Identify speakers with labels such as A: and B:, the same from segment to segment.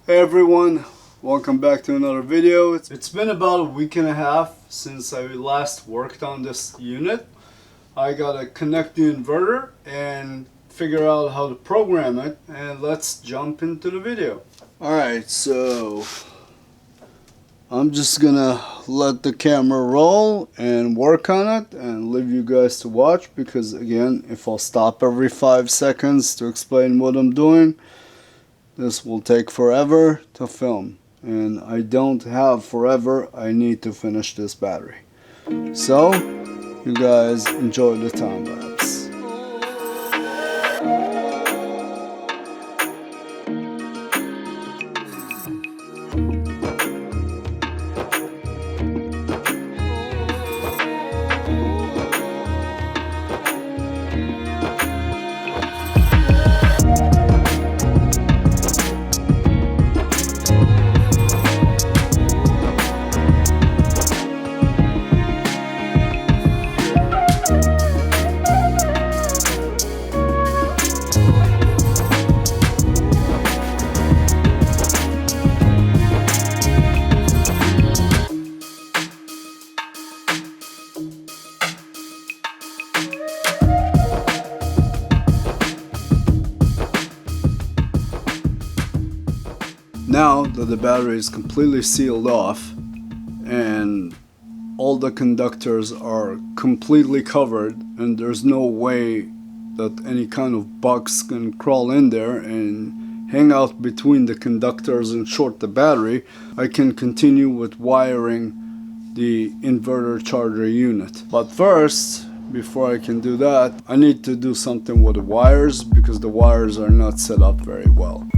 A: Hey everyone, welcome back to another video. It's been about a week and a half since I last worked on this unit. I gotta connect the inverter and figure out how to program it, and let's jump into the video. Alright, so I'm just gonna let the camera roll and work on it and leave you guys to watch, because again, if I'll stop every 5 seconds to explain what I'm doing, this will take forever to film, and I don't have forever. I need to finish this battery. So, you guys enjoy the time lapse. Now that the battery is completely sealed off and all the conductors are completely covered and there's no way that any kind of bugs can crawl in there and hang out between the conductors and short the battery, I can continue with wiring the inverter charger unit. But first, before I can do that, I need to do something with the wires, because the wires are not set up very well.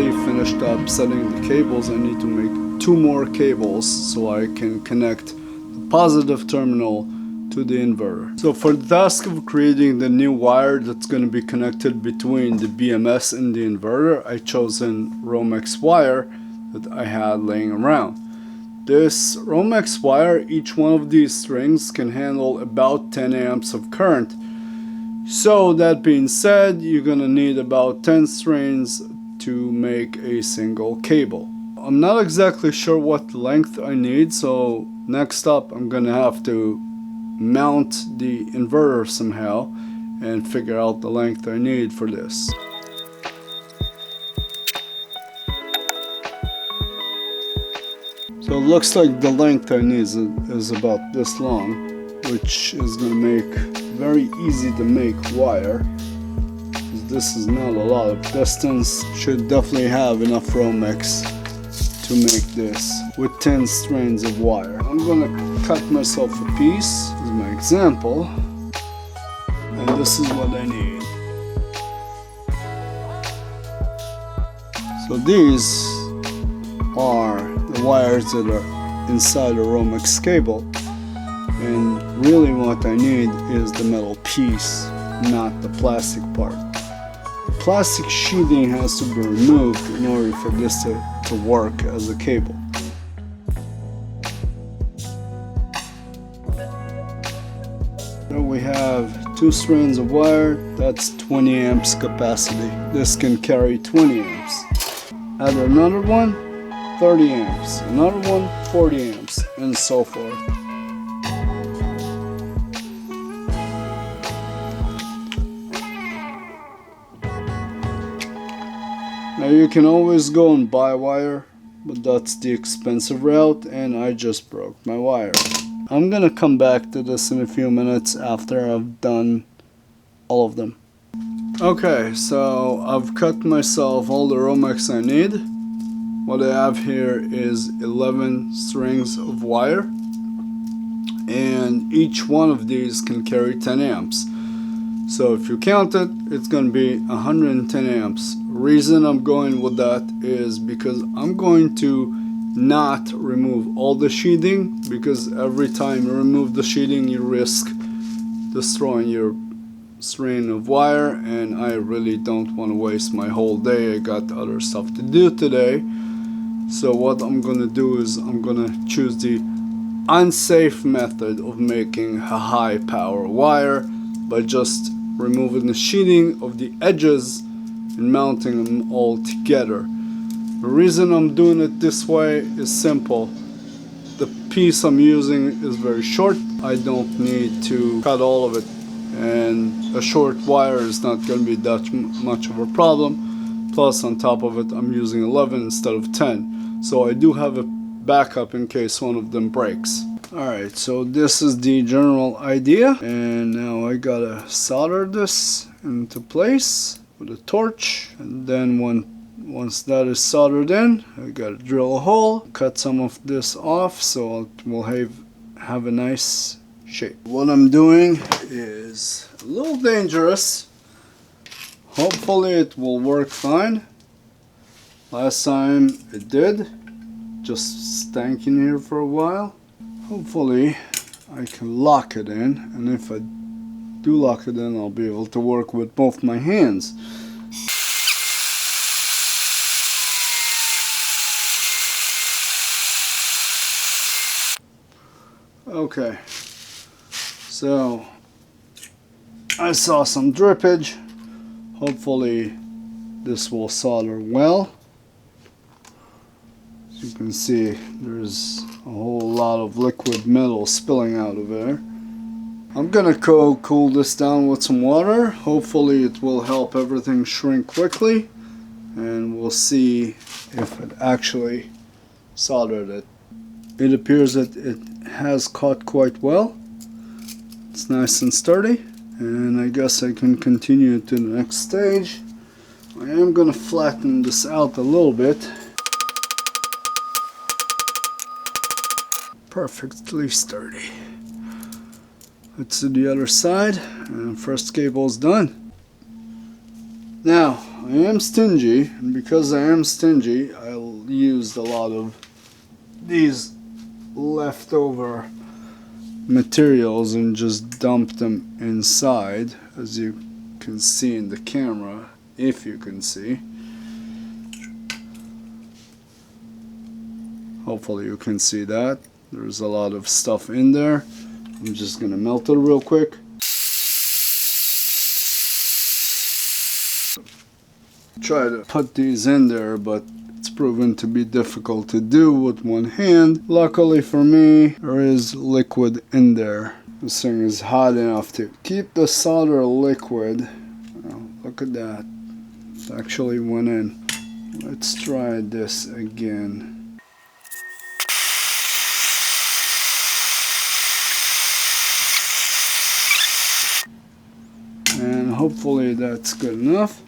A: finally finished up setting the cables. I need to make 2 more cables so I can connect the positive terminal to the inverter. So for the task of creating the new wire that's going to be connected between the BMS and the inverter, I chosen Romex wire that I had laying around. This Romex wire, each one of these strings can handle about 10 amps of current. So that being said, you're gonna need about 10 strings to make a single cable. I'm not exactly sure what length I need, so next up I'm gonna have to mount the inverter somehow and figure out the length I need for this. So it looks like the length I need is about this long, which is going to make very easy to make wire. This is not a lot of distance. Should definitely have enough Romex to make this with 10 strands of wire. I'm going to cut myself a piece as my example, and this is what I need. So these are the wires that are inside a Romex cable, and really what I need is the metal piece, not the plastic part. The plastic sheathing has to be removed in order for this to work as a cable. There we have 2 strands of wire. That's 20 amps capacity. This can carry 20 amps. Add another one, 30 amps, another one, 40 amps, and so forth. Now you can always go and buy wire, but that's the expensive route, and I just broke my wire. I'm gonna come back to this in a few minutes after I've done all of them. Okay, so I've cut myself all the Romex I need. What I have here is 11 strings of wire, and each one of these can carry 10 amps. So if you count it, it's going to be 110 amps. Reason I'm going with that is because I'm going to not remove all the sheathing, because every time you remove the sheathing you risk destroying your strand of wire, and I really don't want to waste my whole day. I got other stuff to do today. So what I'm gonna do is I'm gonna choose the unsafe method of making a high power wire by just removing the sheathing of the edges and mounting them all together. The reason I'm doing it this way is simple. The piece I'm using is very short. I don't need to cut all of it, and a short wire is not going to be that much of a problem. Plus on top of it I'm using 11 instead of 10. So I do have a backup in case one of them breaks. Alright, so this is the general idea, and now I gotta solder this into place with a torch, and then once that is soldered in, I gotta drill a hole, cut some of this off so it will have a nice shape. What I'm doing is a little dangerous. Hopefully it will work fine. Last time it did, just stank in here for a while. Hopefully I can lock it in, and if I do lock it in, I'll be able to work with both my hands. Okay, so I saw some drippage. Hopefully this will solder well. As you can see, there's a whole lot of liquid metal spilling out of there. I'm gonna cool this down with some water. Hopefully it will help everything shrink quickly, and we'll see if it actually soldered it. It appears that it has caught quite well. It's nice and sturdy, and I guess I can continue to the next stage. I am gonna flatten this out a little bit. Perfectly sturdy. Let's do the other side, and first cable is done. Now I am stingy, and because I am stingy, I'll use a lot of these leftover materials and just dump them inside, as you can see in the camera, if you can see. Hopefully you can see that. There's a lot of stuff in there. I'm just gonna melt it real quick. Try to put these in there, but it's proven to be difficult to do with one hand. Luckily for me, there is liquid in there. This thing is hot enough to keep the solder liquid. Oh, look at that. It actually went in. Let's try this again. And hopefully that's good enough.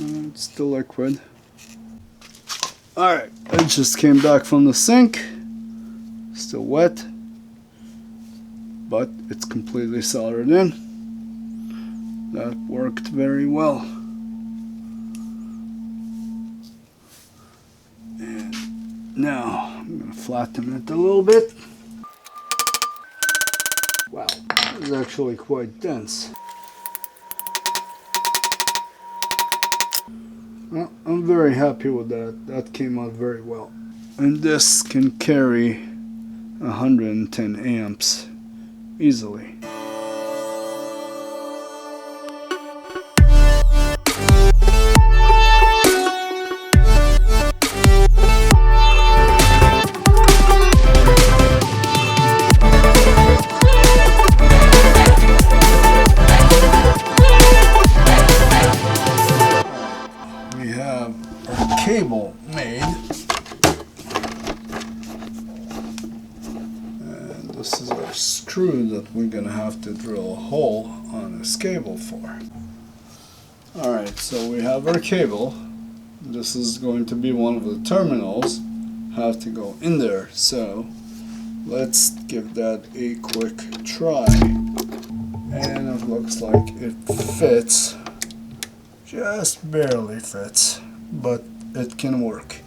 A: It's the liquid. Alright, it just came back from the sink. Still wet, but it's completely soldered in. That worked very well. And now I'm going to flatten it a little bit. Wow, it's actually quite dense. Well, I'm very happy with that. That came out very well. And this can carry 110 amps easily. Cable made, and this is our screw that we're gonna have to drill a hole on this cable for. Alright, so we have our cable. This is going to be one of the terminals. Have to go in there, so let's give that a quick try. And it looks like it fits, just barely fits, but it can work.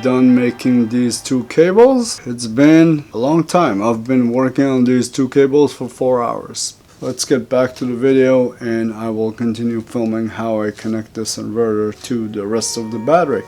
A: Done making these two cables. It's been a long time. I've been working on these two cables for 4 hours. Let's get back to the video and I will continue filming how I connect this inverter to the rest of the battery.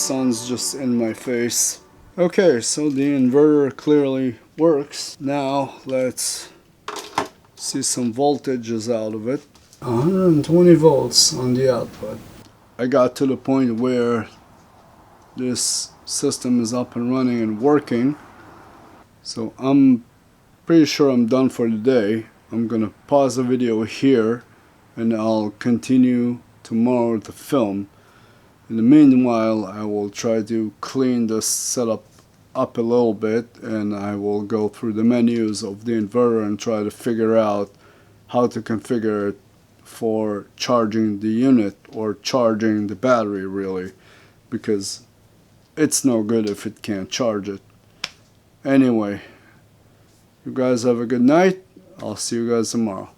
A: sun's just in my face. Okay, so the inverter clearly works. Now let's see some voltages out of it. 120 volts on the output. I got to the point where this system is up and running and working. So I'm pretty sure I'm done for the day. I'm gonna pause the video here and I'll continue tomorrow to film. In the meanwhile, I will try to clean this setup up a little bit, and I will go through the menus of the inverter and try to figure out how to configure it for charging the unit or charging the battery, really, because it's no good if it can't charge it. Anyway, you guys have a good night. I'll see you guys tomorrow.